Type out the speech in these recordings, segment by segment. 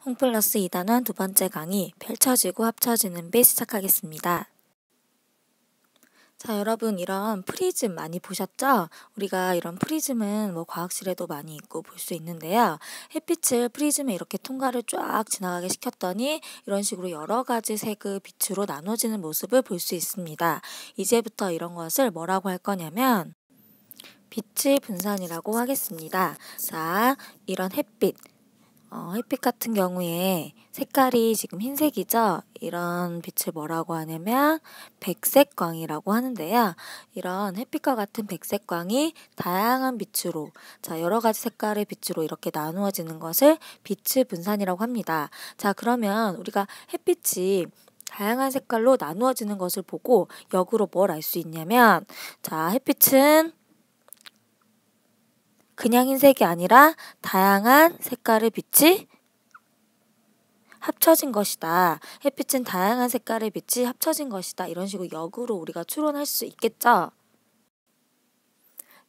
홈플러스 2단원 두 번째 강의 펼쳐지고 합쳐지는 빛 시작하겠습니다. 자, 여러분 이런 프리즘 많이 보셨죠? 우리가 이런 프리즘은 과학실에도 많이 있고 볼 수 있는데요. 햇빛을 프리즘에 이렇게 통과를 쫙 지나가게 시켰더니 이런 식으로 여러 가지 색의 빛으로 나눠지는 모습을 볼 수 있습니다. 이제부터 이런 것을 뭐라고 할 거냐면 빛의 분산이라고 하겠습니다. 자, 이런 햇빛 같은 경우에 색깔이 지금 흰색이죠? 이런 빛을 뭐라고 하냐면 백색광이라고 하는데요. 이런 햇빛과 같은 백색광이 다양한 빛으로, 자, 여러 가지 색깔의 빛으로 이렇게 나누어지는 것을 빛의 분산이라고 합니다. 자, 그러면 우리가 햇빛이 다양한 색깔로 나누어지는 것을 보고 역으로 뭘 알 수 있냐면, 자, 햇빛은 그냥 흰색이 아니라 다양한 색깔의 빛이 합쳐진 것이다. 햇빛은 다양한 색깔의 빛이 합쳐진 것이다. 이런 식으로 역으로 우리가 추론할 수 있겠죠?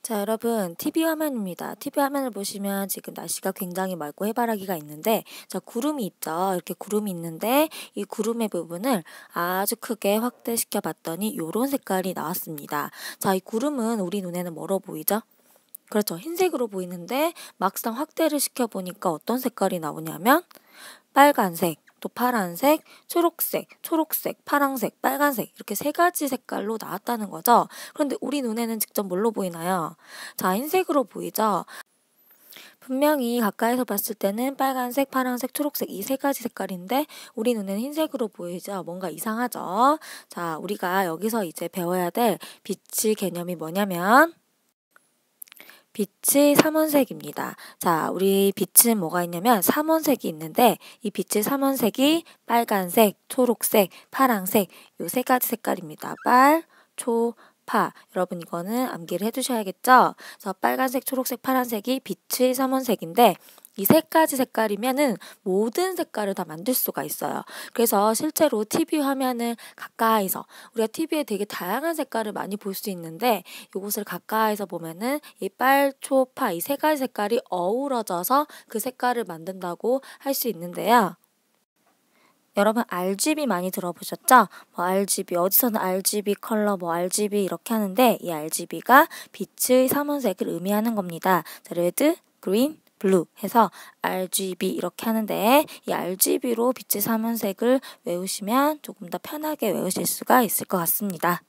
자, 여러분 TV 화면입니다. TV 화면을 보시면 지금 날씨가 굉장히 맑고 해바라기가 있는데, 자, 구름이 있죠. 이렇게 구름이 있는데 이 구름의 부분을 아주 크게 확대시켜 봤더니 이런 색깔이 나왔습니다. 자, 이 구름은 우리 눈에는 뭐로 보이죠? 그렇죠. 흰색으로 보이는데 막상 확대를 시켜보니까 어떤 색깔이 나오냐면 빨간색, 또 파란색, 초록색, 파란색, 빨간색 이렇게 세 가지 색깔로 나왔다는 거죠. 그런데 우리 눈에는 직접 뭘로 보이나요? 자, 흰색으로 보이죠. 분명히 가까이서 봤을 때는 빨간색, 파란색, 초록색 이 세 가지 색깔인데 우리 눈에는 흰색으로 보이죠. 뭔가 이상하죠. 자, 우리가 여기서 이제 배워야 될 빛의 개념이 뭐냐면 빛의 삼원색입니다. 자, 우리 빛은 뭐가 있냐면 삼원색이 있는데 이 빛의 삼원색이 빨간색, 초록색, 파란색 요 세 가지 색깔입니다. 빨, 초, 파. 여러분 이거는 암기를 해두셔야겠죠? 그래서 빨간색, 초록색, 파란색이 빛의 삼원색인데 이 세 가지 색깔이면은 모든 색깔을 다 만들 수가 있어요. 그래서 실제로 TV 화면을 가까이서 우리가 TV에 되게 다양한 색깔을 많이 볼 수 있는데 이것을 가까이서 보면은 이 빨, 초, 파 이 세 가지 색깔이 어우러져서 그 색깔을 만든다고 할 수 있는데요. 여러분 RGB 많이 들어보셨죠? RGB 어디서는 RGB 컬러 RGB 이렇게 하는데 이 RGB가 빛의 삼원색을 의미하는 겁니다. 자, 레드, 그린, 블루 해서 RGB 이렇게 하는데 이 RGB로 빛의 삼원색을 외우시면 조금 더 편하게 외우실 수가 있을 것 같습니다.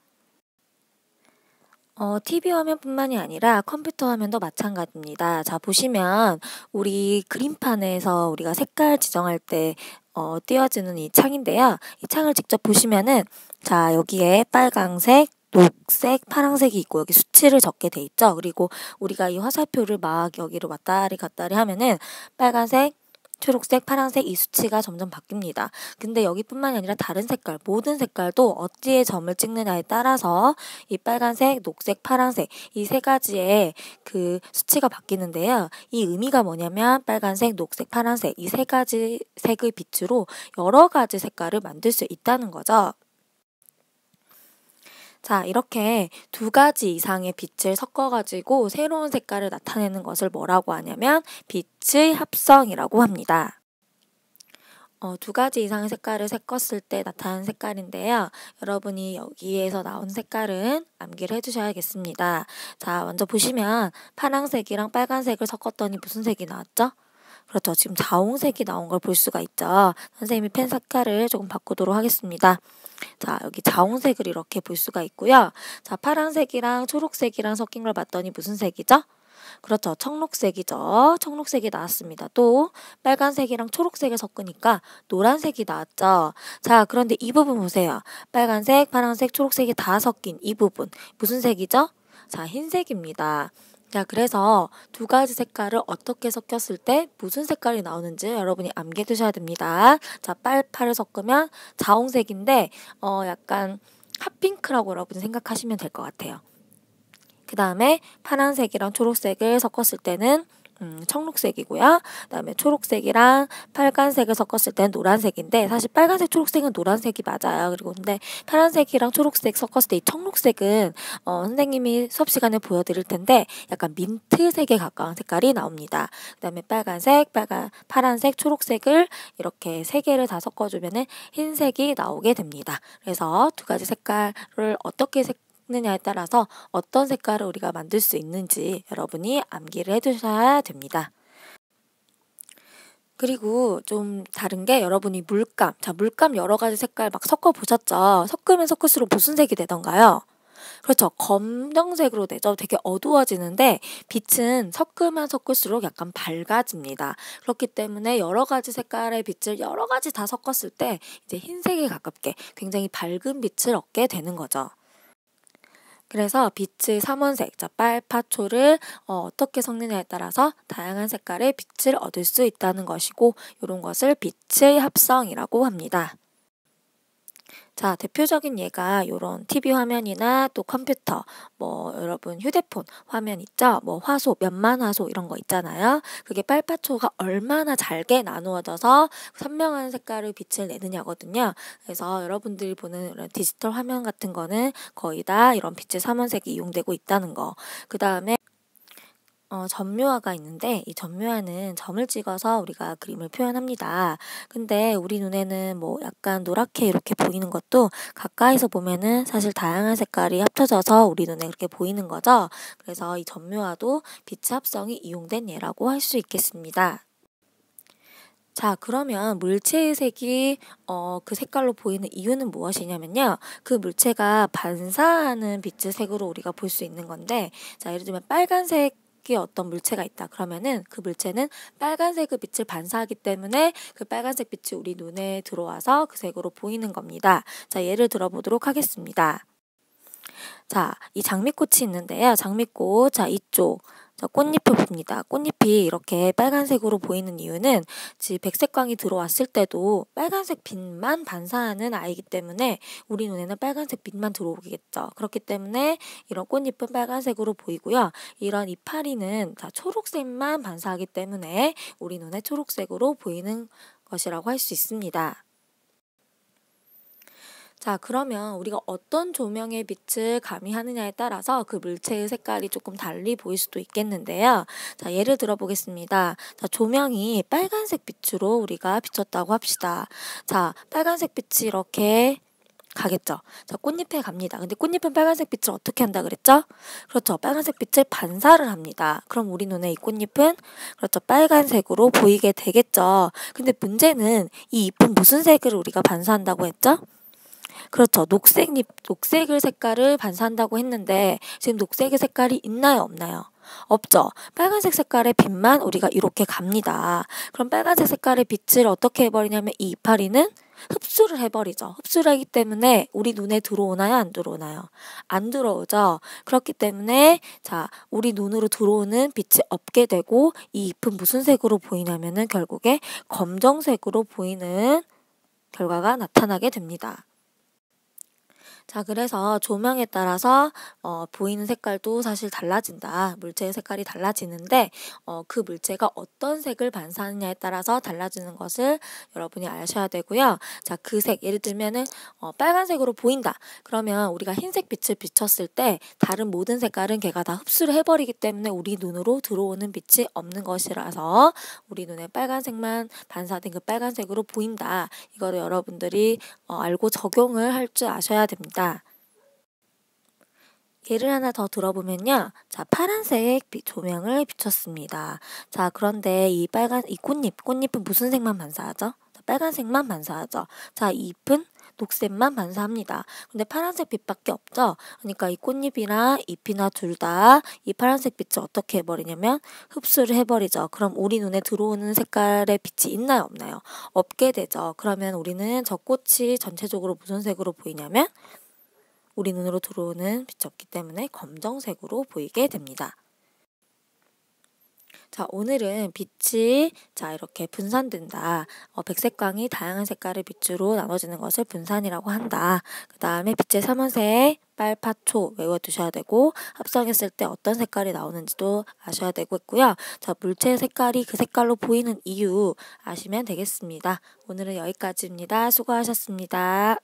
TV 화면뿐만이 아니라 컴퓨터 화면도 마찬가지입니다. 자, 보시면 우리 그림판에서 우리가 색깔 지정할 때 띄워지는 이 창인데요. 이 창을 직접 보시면은 자, 여기에 빨강색, 녹색, 파란색이 있고 여기 수치를 적게 돼 있죠. 그리고 우리가 이 화살표를 막 여기로 왔다리 갔다리 하면은 빨간색, 초록색, 파란색 이 수치가 점점 바뀝니다. 근데 여기뿐만이 아니라 다른 색깔, 모든 색깔도 어디에 점을 찍느냐에 따라서 이 빨간색, 녹색, 파란색 이 세 가지의 그 수치가 바뀌는데요. 이 의미가 뭐냐면 빨간색, 녹색, 파란색 이 세 가지 색의 빛으로 여러 가지 색깔을 만들 수 있다는 거죠. 자, 이렇게 두 가지 이상의 빛을 섞어가지고 새로운 색깔을 나타내는 것을 뭐라고 하냐면 빛의 합성이라고 합니다. 두 가지 이상의 색깔을 섞었을 때 나타나는 색깔인데요. 여러분이 여기에서 나온 색깔은 암기를 해주셔야겠습니다. 자, 먼저 보시면 파란색이랑 빨간색을 섞었더니 무슨 색이 나왔죠? 그렇죠. 지금 자홍색이 나온 걸 볼 수가 있죠. 선생님이 펜 색깔을 조금 바꾸도록 하겠습니다. 자, 여기 자홍색을 이렇게 볼 수가 있고요. 자, 파란색이랑 초록색이랑 섞인 걸 봤더니 무슨 색이죠? 그렇죠. 청록색이죠. 청록색이 나왔습니다. 또 빨간색이랑 초록색을 섞으니까 노란색이 나왔죠. 자, 그런데 이 부분 보세요. 빨간색, 파란색, 초록색이 다 섞인 이 부분 무슨 색이죠? 자, 흰색입니다. 자, 그래서 두 가지 색깔을 어떻게 섞였을 때 무슨 색깔이 나오는지 여러분이 암기해 두셔야 됩니다. 자, 빨파를 섞으면 자홍색인데 약간 핫핑크라고 여러분이 생각하시면 될 것 같아요. 그 다음에 파란색이랑 초록색을 섞었을 때는 청록색이고요. 그다음에 초록색이랑 빨간색을 섞었을 때는 노란색인데 사실 빨간색, 초록색은 노란색이 맞아요. 그리고 근데 파란색이랑 초록색 섞었을 때 이 청록색은 선생님이 수업 시간에 보여드릴 텐데 약간 민트색에 가까운 색깔이 나옵니다. 그다음에 빨간색, 파란색, 초록색을 이렇게 세 개를 다 섞어주면은 흰색이 나오게 됩니다. 그래서 두 가지 색깔을 어떻게 느냐에 따라서 어떤 색깔을 우리가 만들 수 있는지 여러분이 암기를 해두셔야 됩니다. 그리고 좀 다른 게 여러분이 물감, 물감 여러 가지 색깔 막 섞어 보셨죠? 섞으면 섞을수록 무슨 색이 되던가요? 그렇죠. 검정색으로 되죠. 되게 어두워지는데 빛은 섞으면 섞을수록 약간 밝아집니다. 그렇기 때문에 여러 가지 색깔의 빛을 여러 가지 다 섞었을 때 이제 흰색에 가깝게 굉장히 밝은 빛을 얻게 되는 거죠. 그래서 빛의 삼원색, 빨파초를 어떻게 섞느냐에 따라서 다양한 색깔의 빛을 얻을 수 있다는 것이고 이런 것을 빛의 합성이라고 합니다. 자, 대표적인 예가 이런 TV 화면이나 또 컴퓨터, 여러분 휴대폰 화면 있죠? 화소, 면만 화소 이런 거 있잖아요. 그게 빨파초가 얼마나 잘게 나누어져서 선명한 색깔의 빛을 내느냐거든요. 그래서 여러분들이 보는 이런 디지털 화면 같은 거는 거의 다 이런 빛의 삼원색이 이용되고 있다는 거. 그 다음에 점묘화가 있는데 이 점묘화는 점을 찍어서 우리가 그림을 표현합니다. 근데 우리 눈에는 약간 노랗게 이렇게 보이는 것도 가까이서 보면은 사실 다양한 색깔이 합쳐져서 우리 눈에 그렇게 보이는 거죠. 그래서 이 점묘화도 빛의 합성이 이용된 예라고 할 수 있겠습니다. 자, 그러면 물체의 색이 그 색깔로 보이는 이유는 무엇이냐면요. 그 물체가 반사하는 빛의 색으로 우리가 볼 수 있는 건데, 자, 예를 들면 빨간색 어떤 물체가 있다. 그러면은 그 물체는 빨간색의 빛을 반사하기 때문에 그 빨간색 빛이 우리 눈에 들어와서 그 색으로 보이는 겁니다. 자, 예를 들어보도록 하겠습니다. 자, 이 장미꽃이 있는데요. 장미꽃, 자, 이쪽. 자, 꽃잎을 봅니다. 꽃잎이 이렇게 빨간색으로 보이는 이유는 백색광이 들어왔을 때도 빨간색 빛만 반사하는 아이이기 때문에 우리 눈에는 빨간색 빛만 들어오겠죠. 그렇기 때문에 이런 꽃잎은 빨간색으로 보이고요. 이런 이파리는 초록색만 반사하기 때문에 우리 눈에 초록색으로 보이는 것이라고 할 수 있습니다. 자, 그러면 우리가 어떤 조명의 빛을 가미하느냐에 따라서 그 물체의 색깔이 조금 달리 보일 수도 있겠는데요. 자, 예를 들어 보겠습니다. 자, 조명이 빨간색 빛으로 우리가 비쳤다고 합시다. 자, 빨간색 빛이 이렇게 가겠죠. 자, 꽃잎에 갑니다. 근데 꽃잎은 빨간색 빛을 어떻게 한다 그랬죠? 그렇죠. 빨간색 빛을 반사를 합니다. 그럼 우리 눈에 이 꽃잎은 그렇죠. 빨간색으로 보이게 되겠죠. 근데 문제는 이 잎은 무슨 색을 우리가 반사한다고 했죠? 그렇죠. 녹색을 색깔을 반사한다고 했는데 지금 녹색의 색깔이 있나요, 없나요? 없죠. 빨간색 색깔의 빛만 우리가 이렇게 갑니다. 그럼 빨간색 색깔의 빛을 어떻게 해버리냐면 이 이파리는 흡수를 해버리죠. 흡수를 하기 때문에 우리 눈에 들어오나요, 안 들어오나요? 안 들어오죠. 그렇기 때문에 자, 우리 눈으로 들어오는 빛이 없게 되고 이 잎은 무슨 색으로 보이냐면은 결국에 검정색으로 보이는 결과가 나타나게 됩니다. 자, 그래서 조명에 따라서 보이는 색깔도 사실 달라진다. 물체의 색깔이 달라지는데 그 물체가 어떤 색을 반사하느냐에 따라서 달라지는 것을 여러분이 아셔야 되고요. 자, 그 색, 예를 들면은 빨간색으로 보인다. 그러면 우리가 흰색 빛을 비췄을 때 다른 모든 색깔은 걔가 다 흡수를 해버리기 때문에 우리 눈으로 들어오는 빛이 없는 것이라서 우리 눈에 빨간색만 반사된 그 빨간색으로 보인다. 이거를 여러분들이 알고 적용을 할 줄 아셔야 됩니다. 예를 하나 더 들어보면요. 자, 파란색 조명을 비췄습니다. 자, 그런데 이 꽃잎은 무슨 색만 반사하죠? 자, 빨간색만 반사하죠. 자, 이 잎은 녹색만 반사합니다. 근데 파란색 빛밖에 없죠? 그러니까 이 꽃잎이나 잎이나 둘 다 이 파란색 빛을 어떻게 해버리냐면 흡수를 해버리죠. 그럼 우리 눈에 들어오는 색깔의 빛이 있나요, 없나요? 없게 되죠. 그러면 우리는 저 꽃이 전체적으로 무슨 색으로 보이냐면 우리 눈으로 들어오는 빛이 없기 때문에 검정색으로 보이게 됩니다. 자, 오늘은 빛이 이렇게 분산된다. 백색광이 다양한 색깔의 빛으로 나눠지는 것을 분산이라고 한다. 그 다음에 빛의 삼원색, 빨파초 외워두셔야 되고, 합성했을 때 어떤 색깔이 나오는지도 아셔야 되고 있고요. 자, 물체의 색깔이 그 색깔로 보이는 이유 아시면 되겠습니다. 오늘은 여기까지입니다. 수고하셨습니다.